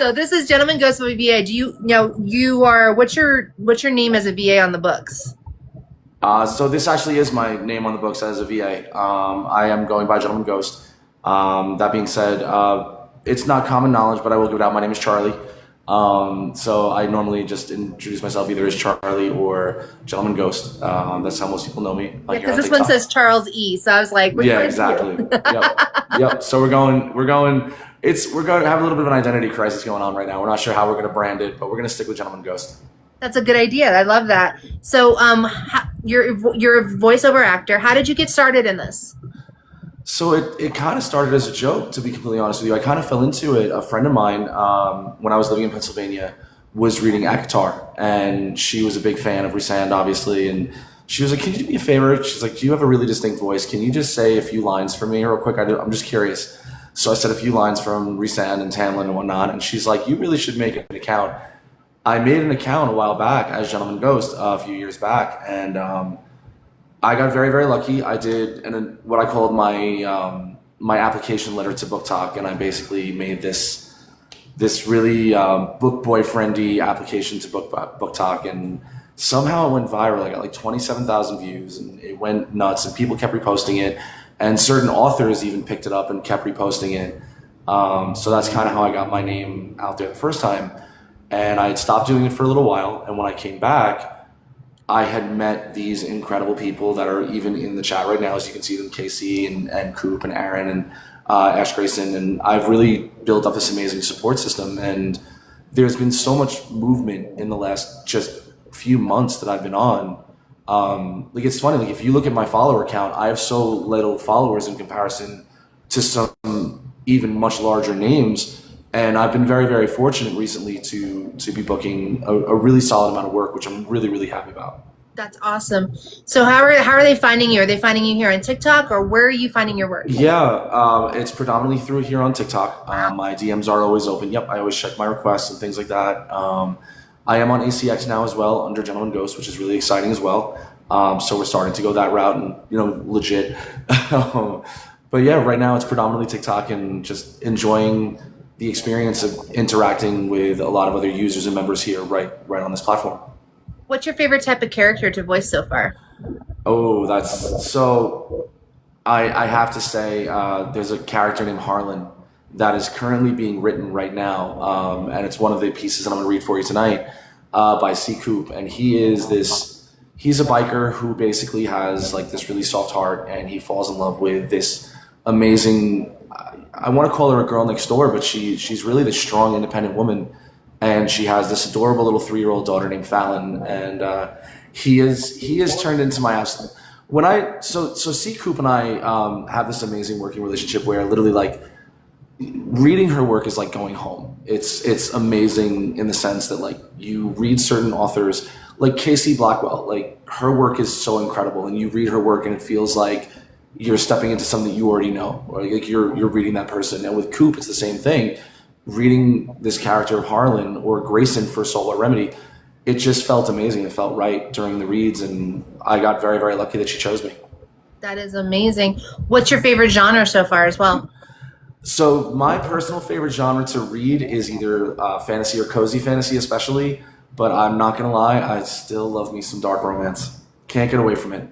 So this is Gentleman Ghost of a VA. Do you know you are what's your name as a VA on the books? So this actually is my name on the books as a VA. I am going by Gentleman Ghost. That being said, it's not common knowledge, but I will give it out. My name is Charlie. So I normally just introduce myself either as Charlie or Gentleman Ghost. That's how most people know me. Yeah, Like here because on this one TikTok. says Charles E. So I was like, which Yeah, one is exactly. you? Yep. So we're going to have a little bit of an identity crisis going on right now. We're not sure how we're going to brand it, but we're going to stick with Gentleman Ghost. That's a good idea. I love that. So, you're a voiceover actor. How did you get started in this? So it kind of started as a joke, to be completely honest with you. I kind of fell into it. A friend of mine, when I was living in Pennsylvania, was reading Akatar, and she was a big fan of Rhysand, obviously. And she was like, "Can you do me a favor?" She's like, "Do you have a really distinct voice? Can you just say a few lines for me real quick? I'm just curious." So I said a few lines from Rhysand and Tamlin and whatnot, and she's like, "You really should make an account." I made an account a while back as Gentleman Ghost a few years back, and I got very, very lucky. I did what I called my application letter to Book Talk, and I basically made this really book boyfriendy application to Book Talk, and somehow it went viral. I got like 27,000 views, and it went nuts, and people kept reposting it, and certain authors even picked it up and kept reposting it. So that's kind of how I got my name out there the first time. And I had stopped doing it for a little while, and when I came back, I had met these incredible people that are even in the chat right now, as you can see them, Casey and Coop and Aaron and Ash Grayson, and I've really built up this amazing support system, and there's been so much movement in the last just few months that I've been on. Like it's funny, like if you look at my follower count, I have so little followers in comparison to some even much larger names. And I've been very, very fortunate recently to be booking a really solid amount of work, which I'm really, really happy about. That's awesome. So how are they finding you? Are they finding you here on TikTok, or where are you finding your work? Yeah, it's predominantly through here on TikTok. My DMs are always open. Yep, I always check my requests and things like that. I am on ACX now as well under Gentleman Ghost, which is really exciting as well. So we're starting to go that route and, legit. But yeah, right now it's predominantly TikTok and just enjoying the experience of interacting with a lot of other users and members here right on this platform. What's your favorite type of character to voice so far? Oh, that's so. I have to say, there's a character named Harlan that is currently being written right now, and it's one of the pieces that I'm going to read for you tonight by C. Coop, and he's a biker who basically has like this really soft heart, and he falls in love with this amazing. I want to call her a girl next door, but she's really this strong, independent woman, and she has this adorable little 3-year-old daughter named Fallon, and he is turned into my absolute. So C Coop and I have this amazing working relationship where literally like reading her work is like going home. It's amazing in the sense that like you read certain authors like Casey Blackwell, like her work is so incredible, and you read her work and it feels like you're stepping into something you already know, or like you're reading that person. And with Coop, it's the same thing. Reading this character of Harlan or Grayson for Solar Remedy, it just felt amazing. It felt right during the reads, and I got very, very lucky that she chose me. That is amazing. What's your favorite genre so far as well? So my personal favorite genre to read is either fantasy or cozy fantasy, especially. But I'm not gonna lie, I still love me some dark romance. Can't get away from it.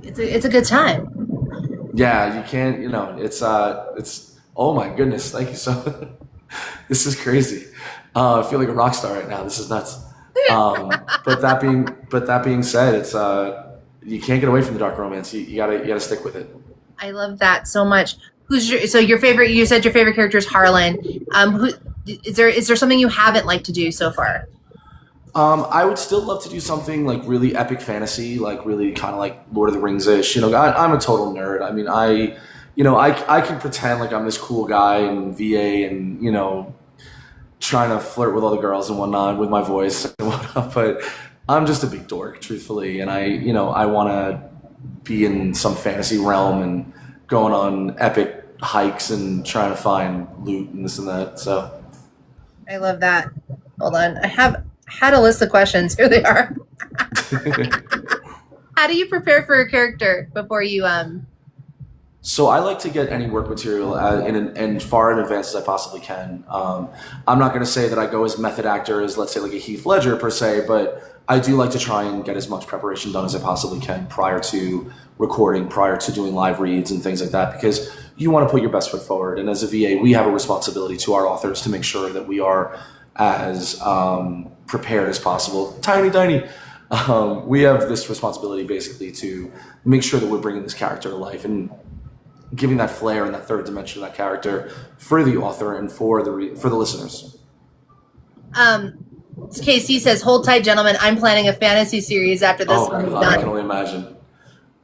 It's a good time. Yeah, you can't. It's oh my goodness, thank you so. This is crazy. I feel like a rock star right now. This is nuts. But that being said, it's you can't get away from the dark romance. You gotta stick with it. I love that so much. Your favorite? You said your favorite character is Harlan. Is there something you haven't liked to do so far? I would still love to do something like really epic fantasy, like really kind of like Lord of the Rings-ish. I'm a total nerd. I mean, I can pretend like I'm this cool guy in VA and, trying to flirt with all the girls and whatnot with my voice and whatnot, but I'm just a big dork, truthfully. And I want to be in some fantasy realm and going on epic hikes and trying to find loot and this and that. So I love that. Hold on. I had a list of questions. Here they are. How do you prepare for a character before you So I like to get any work material in far in advance as I possibly can. I'm not going to say that I go as method actor as, let's say, like a Heath Ledger per se, but I do like to try and get as much preparation done as I possibly can prior to recording, prior to doing live reads and things like that, because you want to put your best foot forward. And as a VA, we have a responsibility to our authors to make sure that we are as prepared as possible. Tiny. We have this responsibility basically to make sure that we're bringing this character to life and giving that flair and that third dimension of that character for the author and for the listeners. Casey says, "Hold tight, gentlemen. I'm planning a fantasy series after this Oh one is God, I done." can only imagine.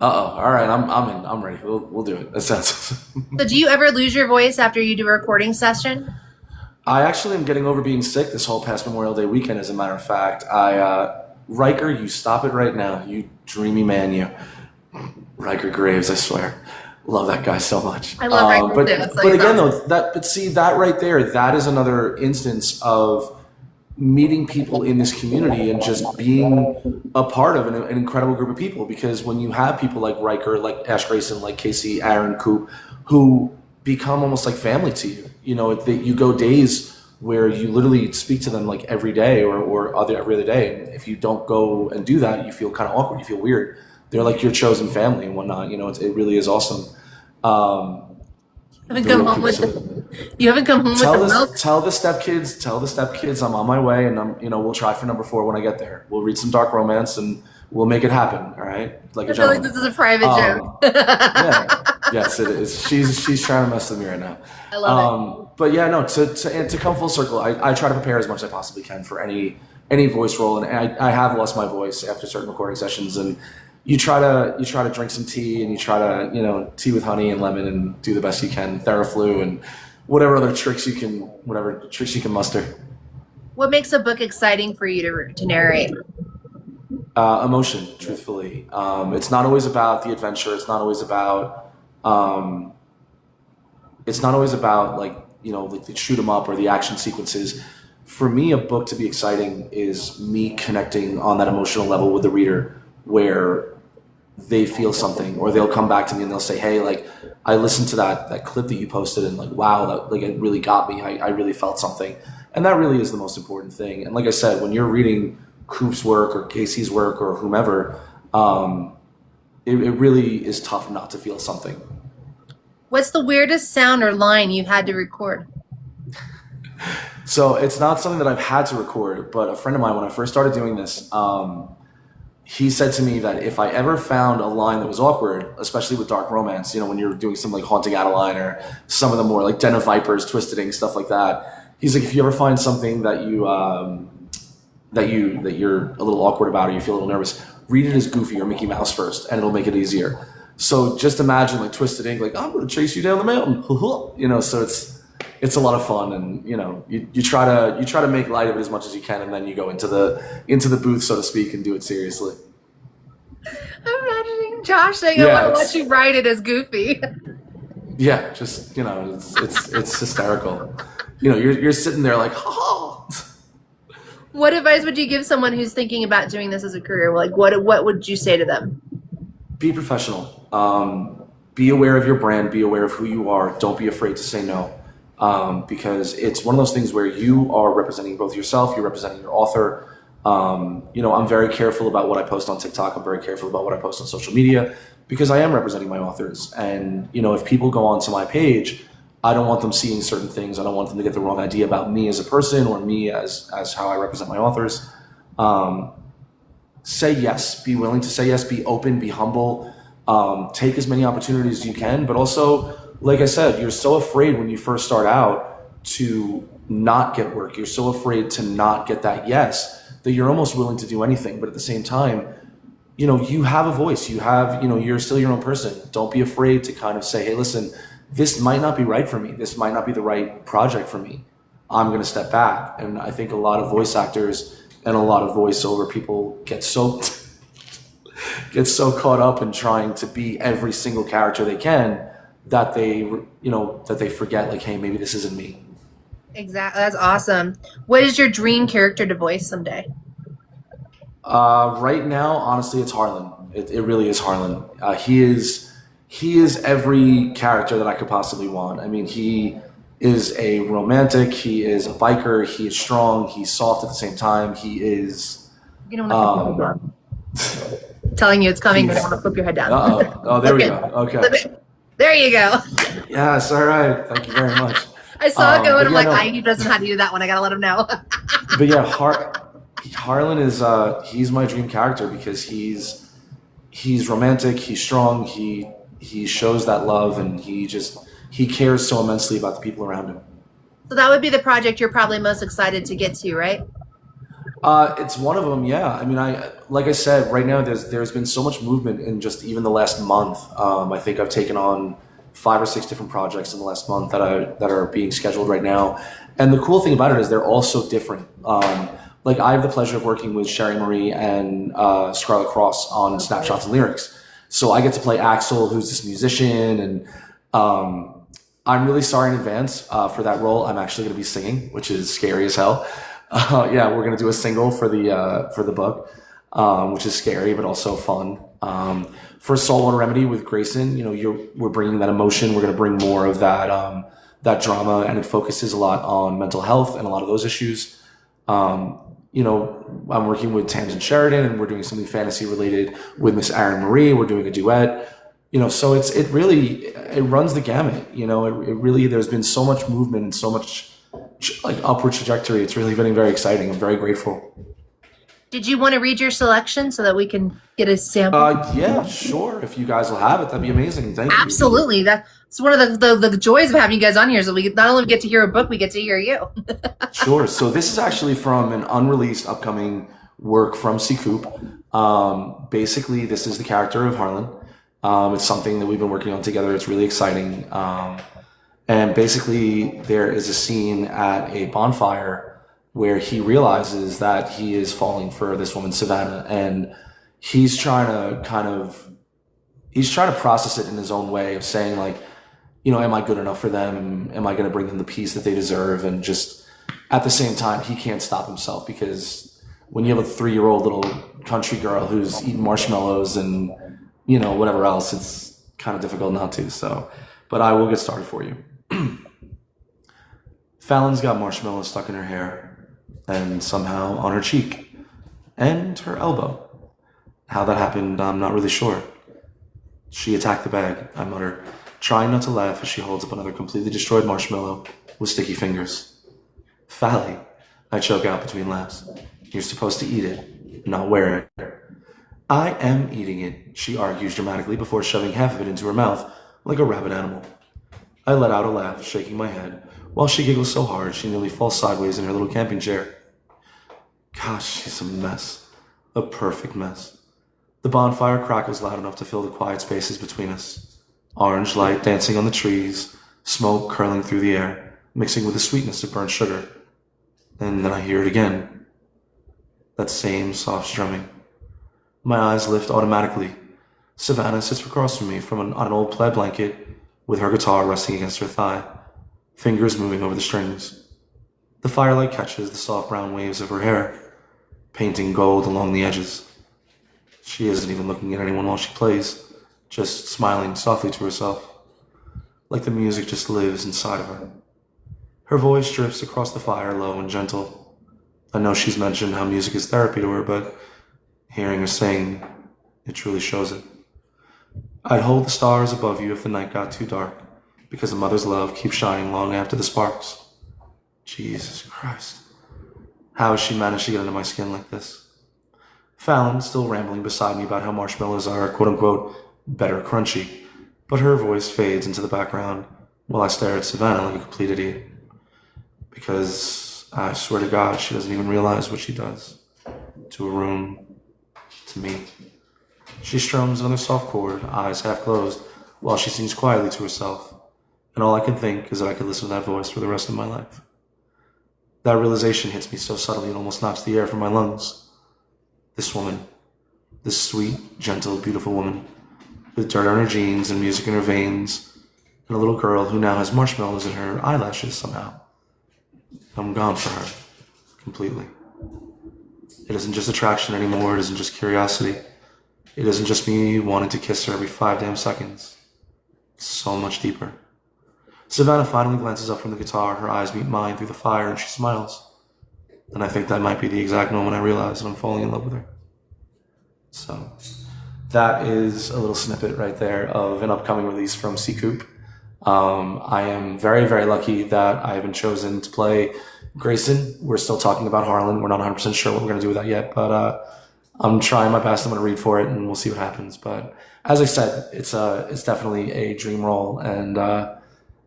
All right, I'm in. I'm ready. We'll do it. That sounds. So, do you ever lose your voice after you do a recording session? I actually am getting over being sick this whole past Memorial Day weekend. As a matter of fact, Riker, you stop it right now. You dreamy man, you. Riker Graves, I swear. Love that guy so much. I love Riker too. But again, though, that right there, that is another instance of meeting people in this community and just being a part of an incredible group of people. Because when you have people like Riker, like Ash Grayson, like Casey, Aaron, Coop, who become almost like family to you, you go days where you literally speak to them like every day or every other day. And if you don't go and do that, you feel kind of awkward. You feel weird. They're like your chosen family and whatnot. It really is awesome. You haven't come home with the Tell the stepkids I'm on my way, and we'll try for number 4 when I get there. We'll read some dark romance and we'll make it happen. All right, I feel like this is a private joke. Yeah, yes, it is. She's trying to mess with me right now. I love it. But yeah, no. To come full circle, I try to prepare as much as I possibly can for any voice role, and I have lost my voice after certain recording sessions, and you try to drink some tea, and you try to tea with honey and lemon, and do the best you can, Theraflu and whatever other tricks you can muster. What makes a book exciting for you to narrate? Emotion, truthfully. It's not always about the adventure. It's not always about like the shoot 'em up or the action sequences. For me, a book to be exciting is me connecting on that emotional level with the reader, where they feel something, or they'll come back to me and they'll say, "Hey, like I listened to that clip that you posted, and like wow, that like it really got me. I really felt something," and that really is the most important thing. And like I said, when you're reading Coop's work or Casey's work or whomever, it really is tough not to feel something. What's the weirdest sound or line you've had to record? So it's not something that I've had to record, but a friend of mine, when I first started doing this, he said to me that if I ever found a line that was awkward, especially with dark romance, when you're doing some like Haunting Adeline or some of the more like Den of Vipers, Twisted Ink, stuff like that, he's like, if you ever find something that you're a little awkward about or you feel a little nervous, read it as Goofy or Mickey Mouse first, and it'll make it easier. So just imagine like Twisted Ink, like I'm going to chase you down the mountain, So it's a lot of fun, and you try to make light of it as much as you can, and then you go into the booth, so to speak, and do it seriously. I'm imagining Josh saying, "I want to let you write it as Goofy." Yeah, just it's hysterical. You're sitting there like, ha. What advice would you give someone who's thinking about doing this as a career? Like, what would you say to them? Be professional. Be aware of your brand. Be aware of who you are. Don't be afraid to say no. Because it's one of those things where you are representing both yourself, you're representing your author. I'm very careful about what I post on TikTok. I'm very careful about what I post on social media, because I am representing my authors. And, if people go onto my page, I don't want them seeing certain things. I don't want them to get the wrong idea about me as a person or me as how I represent my authors. Say yes, be willing to say yes, be open, be humble, take as many opportunities as you can, but also, like I said, you're so afraid when you first start out to not get work. You're so afraid to not get that yes that you're almost willing to do anything. But at the same time, you have a voice. You have, you're still your own person. Don't be afraid to kind of say, hey, listen, this might not be right for me. This might not be the right project for me. I'm going to step back. And I think a lot of voice actors and a lot of voiceover people get so caught up in trying to be every single character they can that they forget, like, hey, maybe this isn't me. Exactly. That's awesome. What is your dream character to voice someday? Right now, honestly, it's Harlan. It really is Harlan. He he is every character that I could possibly want. I mean, he is a romantic, he is a biker, he is strong, he's soft at the same time. He is You don't want to flip your head down. Telling you it's coming, but I want to flip your head down. Oh, there we go. Okay. There you go. Yes, all right. Thank you very much. I saw it go, and I'm like, no. he doesn't know how to do that one. I gotta let him know. But yeah, Harlan is he's my dream character because he's romantic, he's strong, he shows that love, and he cares so immensely about the people around him. So that would be the project you're probably most excited to get to, right? It's one of them, yeah. I mean, like I said, right now there's been so much movement in just even the last month. I think I've taken on 5 or 6 different projects in the last month that are being scheduled right now. And the cool thing about it is they're all so different. Like I have the pleasure of working with Sherry Marie and Scarlett Cross on Snapshots and Lyrics. So I get to play Axel, who's this musician, and I'm really sorry in advance for that role. I'm actually going to be singing, which is scary as hell. Yeah, we're going to do a single for the book, which is scary but also fun. For Saltwater Remedy with Grayson, we're bringing that emotion. We're going to bring more of that drama, and it focuses a lot on mental health and a lot of those issues. I'm working with Tamsin Sheridan, and we're doing something fantasy related with Miss Erin Marie. We're doing a duet. So it really runs the gamut. It really, there's been so much movement and so much like upward trajectory. It's really been very exciting. I'm very grateful. Did you want to read your selection so that we can get a sample? Yeah, sure. If you guys will have it, that'd be amazing. Thank you. Absolutely. That's one of the joys of having you guys on here. So we not only get to hear a book, we get to hear you. Sure. So this is actually from an unreleased upcoming work from C. Coop. Basically, this is the character of Harlan. It's something that we've been working on together. It's really exciting. And basically, there is a scene at a bonfire where he realizes that he is falling for this woman, Savannah, and he's trying to process it in his own way of saying, like, am I good enough for them? Am I going to bring them the peace that they deserve? And just at the same time, he can't stop himself, because when you have a 3-year-old little country girl who's eating marshmallows and, whatever else, it's kind of difficult not to. So, but I will get started for you. Fallon's got marshmallows stuck in her hair and somehow on her cheek and her elbow. How that happened, I'm not really sure. She attacked the bag, I mutter, trying not to laugh as she holds up another completely destroyed marshmallow with sticky fingers. Fally, I choke out between laughs. You're supposed to eat it, not wear it. I am eating it, she argues dramatically before shoving half of it into her mouth like a rabid animal. I let out a laugh, shaking my head, while she giggles so hard she nearly falls sideways in her little camping chair. Gosh, she's a mess. A perfect mess. The bonfire crackles loud enough to fill the quiet spaces between us. Orange light dancing on the trees, smoke curling through the air, mixing with the sweetness of burnt sugar. And then I hear it again. That same soft strumming. My eyes lift automatically. Savannah sits across from me on an old plaid blanket, with her guitar resting against her thigh, fingers moving over the strings. The firelight catches the soft brown waves of her hair, painting gold along the edges. She isn't even looking at anyone while she plays, just smiling softly to herself, like the music just lives inside of her. Her voice drifts across the fire, low and gentle. I know she's mentioned how music is therapy to her, but hearing her sing, it truly shows it. I'd hold the stars above you if the night got too dark, because a mother's love keeps shining long after the sparks. Jesus Christ. How has she managed to get under my skin like this? Fallon, still rambling beside me about how marshmallows are, quote-unquote, better crunchy, but her voice fades into the background while I stare at Savannah like a complete idiot. Because I swear to God, she doesn't even realize what she does. To a room, to me. She strums another soft chord, eyes half closed, while she sings quietly to herself, and all I can think is that I could listen to that voice for the rest of my life. That realization hits me so subtly it almost knocks the air from my lungs. This woman, this sweet, gentle, beautiful woman, with dirt on her jeans and music in her veins, and a little girl who now has marshmallows in her eyelashes somehow. I'm gone for her, completely. It isn't just attraction anymore, it isn't just curiosity. It isn't just me wanting to kiss her every 5 damn seconds. So much deeper. Savannah finally glances up from the guitar. Her eyes meet mine through the fire, and she smiles. And I think that might be the exact moment I realize that I'm falling in love with her. So that is a little snippet right there of an upcoming release from C Coop. I am very, very lucky that I have been chosen to play Grayson. We're still talking about Harlan. We're not 100% sure what we're going to do with that yet, but I'm trying my best. I'm going to read for it, and we'll see what happens. But as I said, it's definitely a dream role, and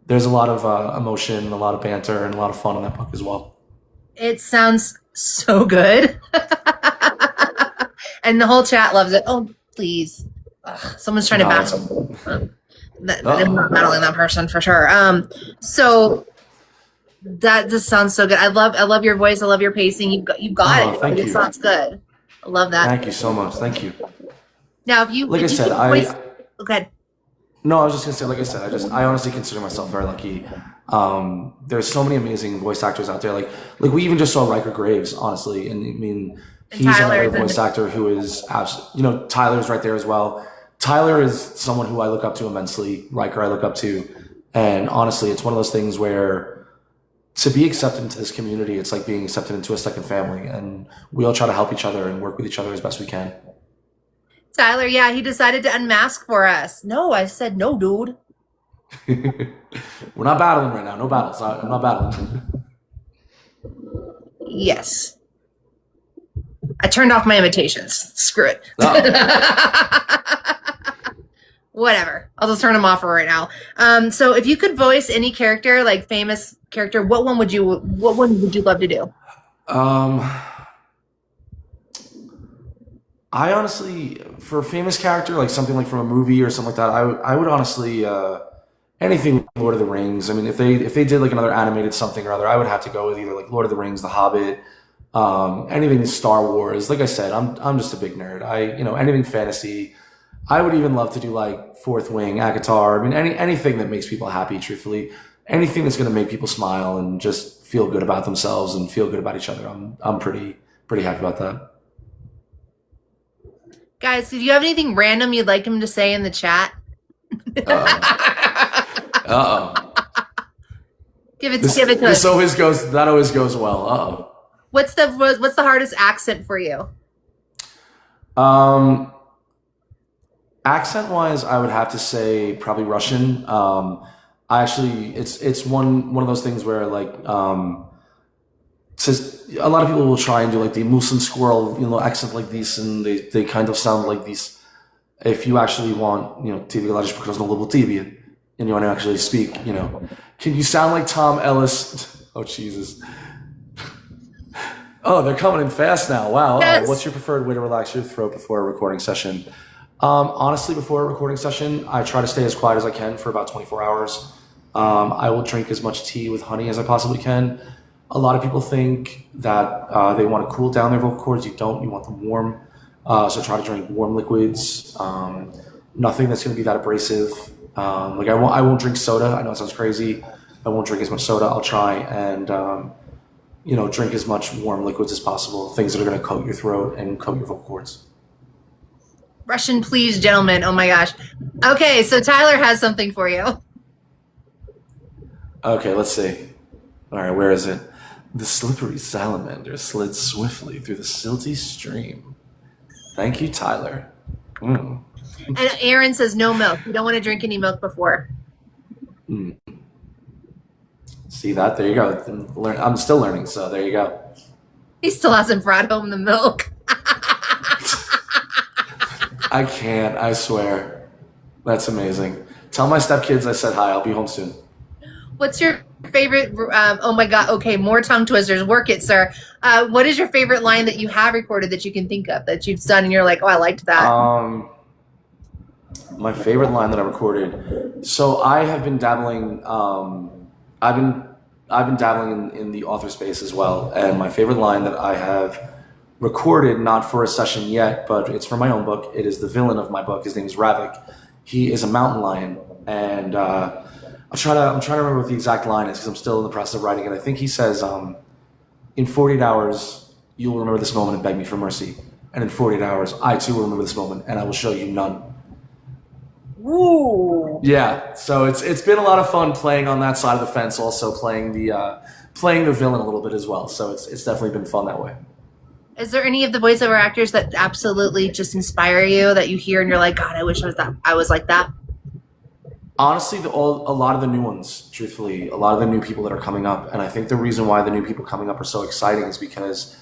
there's a lot of emotion, a lot of banter, and a lot of fun in that book as well. It sounds so good. And the whole chat loves it. Oh, please. Ugh, someone's trying to battle. I'm not battling that person for sure. So that just sounds so good. I love your voice. I love your pacing. You got it. Thank you. It sounds good. I love that. Thank you so much. Thank you. Now, if you okay. No, I was just gonna say, like I said, I honestly consider myself very lucky. There's so many amazing voice actors out there. Like we even just saw Riker Graves, honestly, and I mean, he's another voice actor who is absolutely, Tyler's right there as well. Tyler is someone who I look up to immensely. Riker I look up to, and honestly, it's one of those things where to be accepted into this community, it's like being accepted into a second family, and we all try to help each other and work with each other as best we can. Tyler, yeah, he decided to unmask for us. No, I said no, dude. We're not battling right now. No battles. I'm not battling. Yes. I turned off my invitations. Screw it. Whatever. I'll just turn them off for right now. So if you could voice any character, like famous character, what one would you love to do? I honestly, for a famous character, like something like from a movie or something like that, I would honestly anything Lord of the Rings. I mean, if they did like another animated something or other, I would have to go with either like Lord of the Rings, The Hobbit, anything Star Wars. Like I said, I'm just a big nerd. Anything fantasy. I would even love to do like Fourth Wing, Akatar. I mean, anything that makes people happy. Truthfully, anything that's going to make people smile and just feel good about themselves and feel good about each other. I'm pretty happy about that. Guys, do you have anything random you'd like him to say in the chat? Give it to us. That always goes well. What's the hardest accent for you? Accent wise, I would have to say probably Russian. It's one of those things where like says a lot of people will try and do like the moose and squirrel, accent like this, and they kind of sound like this. If you actually want, TV говоришь по красному TV, and you want to actually speak, can you sound like Tom Ellis? Oh Jesus! Oh, they're coming in fast now. Wow. Yes. What's your preferred way to relax your throat before a recording session? Honestly, before a recording session, I try to stay as quiet as I can for about 24 hours. I will drink as much tea with honey as I possibly can. A lot of people think that they want to cool down their vocal cords. You don't. You want them warm. So try to drink warm liquids. Nothing that's going to be that abrasive. I won't drink soda. I know it sounds crazy. I won't drink as much soda. I'll try and drink as much warm liquids as possible. Things that are going to coat your throat and coat your vocal cords. Russian, please, gentlemen. Oh my gosh. Okay, so Tyler has something for you. Okay, let's see. All right, where is it? The slippery salamander slid swiftly through the silty stream. Thank you, Tyler. And Aaron says no milk. You don't want to drink any milk before. See that? There you go. I'm still learning, so there you go. He still hasn't brought home the milk. I can't, I swear. That's amazing. Tell my stepkids I said hi. I'll be home soon. What's your favorite? Oh my God. Okay, more tongue twisters. Work it, sir. What is your favorite line that you have recorded that you can think of that you've done and you're like, oh, I liked that? My favorite line that I recorded. So I have been dabbling. I've been dabbling in the author space as well, and my favorite line that I have recorded, not for a session yet, but it's for my own book. It is the villain of my book. His name is Ravik. He is a mountain lion, and I'm trying to remember what the exact line is because I'm still in the process of writing it. I think he says, in 48 hours, you'll remember this moment and beg me for mercy. And in 48 hours, I too will remember this moment and I will show you none. Ooh. Yeah, so it's been a lot of fun playing on that side of the fence, also playing the villain a little bit as well. So it's definitely been fun that way. Is there any of the voiceover actors that absolutely just inspire you that you hear and you're like, God, I wish I was like that? Honestly, a lot of the new ones, truthfully, a lot of the new people that are coming up, and I think the reason why the new people coming up are so exciting is because,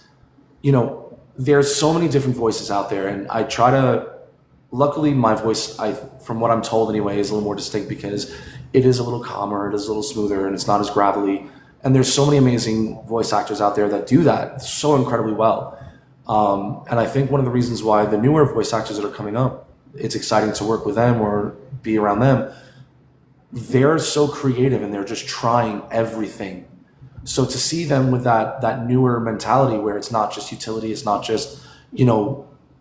there's so many different voices out there, and I try to. Luckily, my voice, from what I'm told anyway, is a little more distinct because it is a little calmer, it is a little smoother, and it's not as gravelly. And there's so many amazing voice actors out there that do that so incredibly well. And I think one of the reasons why the newer voice actors that are coming up, it's exciting to work with them or be around them. They're so creative and they're just trying everything. So to see them with that newer mentality where it's not just utility, it's not just,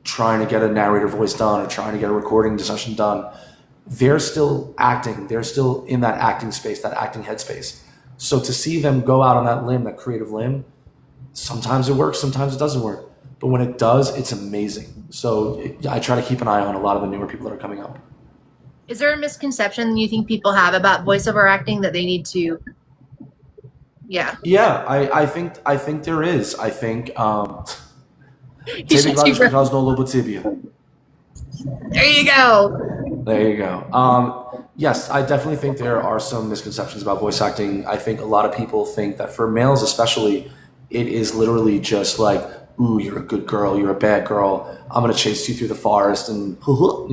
trying to get a narrator voice done or trying to get a recording session done, they're still acting. They're still in that acting space, that acting headspace. So to see them go out on that limb, that creative limb, sometimes it works, sometimes it doesn't work. But when it does, it's amazing. So I try to keep an eye on a lot of the newer people that are coming up. Is there a misconception you think people have about voiceover acting that they need to? Yeah. Yeah, I think there is. I think tibia. There you go. There you go. Yes, I definitely think there are some misconceptions about voice acting. I think a lot of people think that for males especially, it is literally just like, ooh, you're a good girl, you're a bad girl, I'm going to chase you through the forest,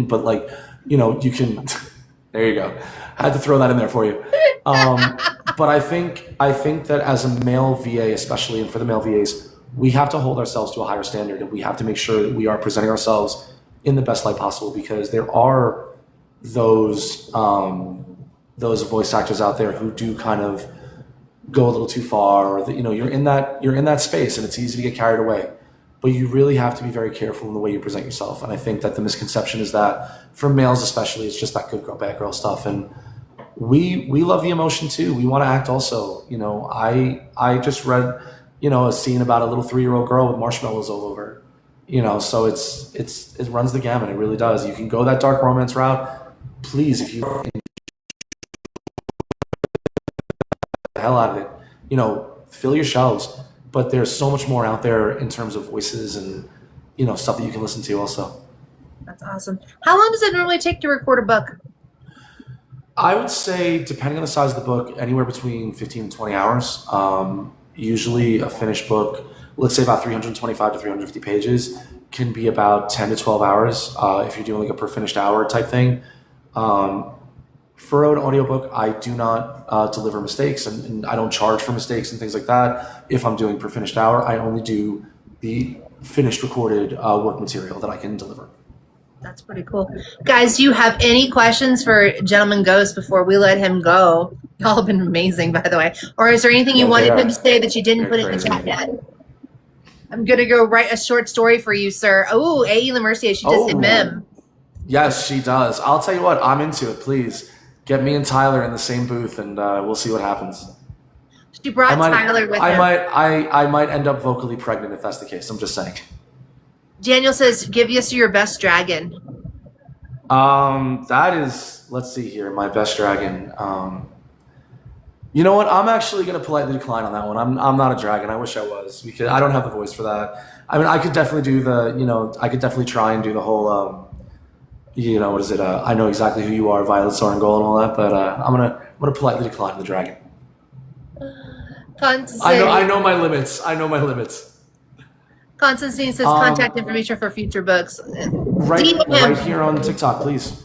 but like, you can, there you go. I had to throw that in there for you. But I think that as a male VA, especially, and for the male VAs, we have to hold ourselves to a higher standard, and we have to make sure that we are presenting ourselves in the best light possible, because there are those voice actors out there who do kind of go a little too far, or you're in that space and it's easy to get carried away. But you really have to be very careful in the way you present yourself. And I think that the misconception is that for males especially, it's just that good girl, bad girl stuff. And we love the emotion too. We want to act also. I just read a scene about a little 3-year-old girl with marshmallows all over her. So it runs the gamut. It really does. You can go that dark romance route. Please, if you the hell out of it, fill your shelves. But there's so much more out there in terms of voices and stuff that you can listen to also. That's awesome. How long does it normally take to record a book? I would say, depending on the size of the book, anywhere between 15 and 20 hours. Usually a finished book, let's say about 325 to 350 pages, can be about 10 to 12 hours if you're doing like a per finished hour type thing. For an audiobook, I do not deliver mistakes, and I don't charge for mistakes and things like that. If I'm doing per finished hour, I only do the finished recorded work material that I can deliver. That's pretty cool. Guys, do you have any questions for Gentleman Ghost before we let him go? Y'all have been amazing, by the way. Or is there anything you wanted him to say that you didn't put in the chat yet? I'm going to go write a short story for you, sir. Oh, A.E. Lemercier, she does mem. Yes, she does. I'll tell you what, I'm into it. Please get me and Tyler in the same booth, and we'll see what happens. She brought Tyler with her. I might end up vocally pregnant if that's the case. I'm just saying. Daniel says, give us your best dragon. That is, let's see here, my best dragon. You know what? I'm actually going to politely decline on that one. I'm not a dragon. I wish I was, because I don't have the voice for that. I mean, I could definitely do I could definitely try and do the whole, what is it? I know exactly who you are, Violet Soaring-Gold and all that, but I'm gonna politely decline the dragon. I know my limits. Constantine says contact information for future books. Right here on TikTok, please.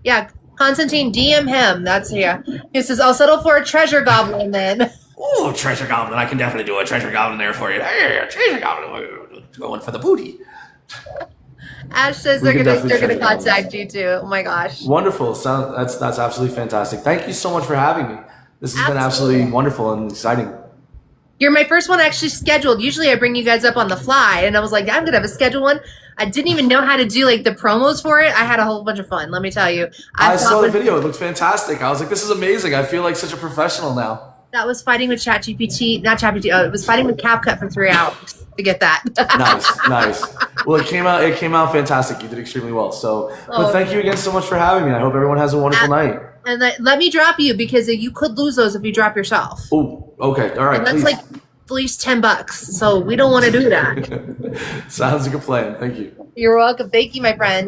Yeah, Constantine, DM him. That's He says, I'll settle for a treasure goblin then. Oh, treasure goblin. I can definitely do a treasure goblin there for you. Hey, treasure goblin. Going for the booty. Ash says they're gonna contact you too. Oh my gosh. Wonderful. That's absolutely fantastic. Thank you so much for having me. This has been absolutely wonderful and exciting. You're my first one actually scheduled. Usually I bring you guys up on the fly, and I was like, I'm gonna have a scheduled one. I didn't even know how to do like the promos for it. I had a whole bunch of fun. Let me tell you. I saw the video. It looked fantastic. I was like, this is amazing. I feel like such a professional now. That was fighting with ChatGPT, not ChatGPT. It was fighting with CapCut for 3 hours to get that. Nice. Well, it came out fantastic. You did extremely well. So, but thank you again so much for having me. I hope everyone has a wonderful night. And let me drop you because you could lose those if you drop yourself. Oh, okay. All right. And that's please. like at least $10. So we don't want to do that. Sounds like a plan. Thank you. You're welcome. Thank you, my friend.